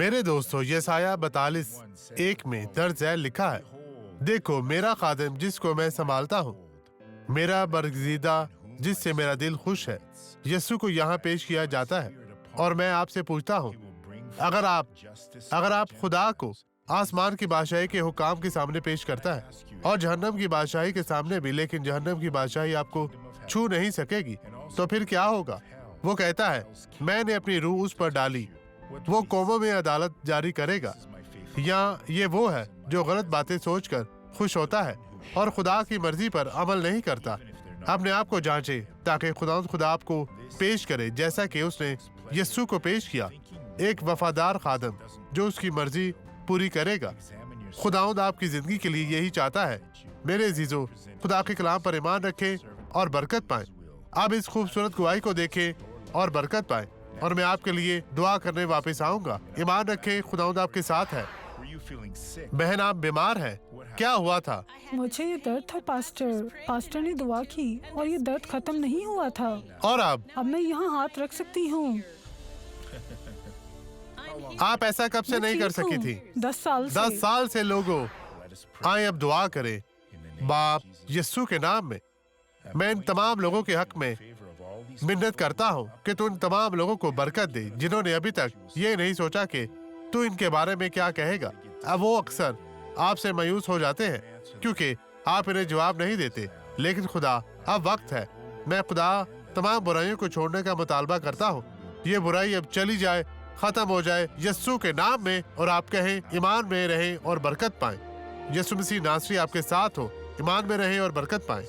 मेरे दोस्तों, यसाया 42:1 में दर्ज झैल लिखा है, देखो मेरा खादिम जिसको मैं संभालता हूँ, मेरा बरगजीदा जिससे मेरा दिल खुश है। यीशु को यहाँ पेश किया जाता है और मैं आपसे पूछता हूँ, अगर आप खुदा को आसमान की बादशाही के हुकाम के सामने पेश करता है और जहन्नम की बादशाही के सामने भी, लेकिन जहन्नम की बादशाही आपको छू नहीं सकेगी, तो फिर क्या होगा? वो कहता है, मैंने अपनी रूह उस पर डाली, वो कौमों में अदालत जारी करेगा। या ये वो है जो गलत बातें सोचकर खुश होता है और खुदा की मर्जी पर अमल नहीं करता। अपने आप को जांचे ताकि खुदा आपको पेश करे जैसा कि उसने यीशु को पेश किया, एक वफादार खादम जो उसकी मर्जी पूरी करेगा। खुदावंद आपकी जिंदगी के लिए यही चाहता है। मेरे अजीजों, खुदा के कलाम पर ईमान रखें और बरकत पाएं। आप इस खूबसूरत गवाही को देखें और बरकत पाएं, और मैं आपके लिए दुआ करने वापस आऊंगा। ईमान रखें, खुदावंद आपके साथ है। बहन, आप बीमार हैं, क्या हुआ था? मुझे ये दर्द था पास्टर ने दुआ की और ये दर्द खत्म नहीं हुआ था। और अब मैं यहाँ हाथ रख सकती हूँ। आप ऐसा कब से नहीं कर सकी थी? 10 साल से। 10 साल से लोगों, आए अब दुआ करें। बाप यीशु के नाम में मैं इन तमाम लोगों के हक में मिन्नत करता हूँ कि तू इन तमाम लोगों को बरकत दे जिन्होंने अभी तक ये नहीं सोचा कि तू इनके बारे में क्या कहेगा। अब वो अक्सर आपसे मायूस हो जाते हैं क्योंकि आप इन्हें जवाब नहीं देते, लेकिन खुदा, अब वक्त है। मैं खुदा तमाम बुराइयों को छोड़ने का मुतालबा करता हूँ। ये बुराई अब चली जाए, खत्म हो जाए यीशु के नाम में, और आप कहें ईमान में रहें और बरकत पाएं। यीशु मसीह नासरी आपके साथ हो। ईमान में रहें और बरकत पाएं।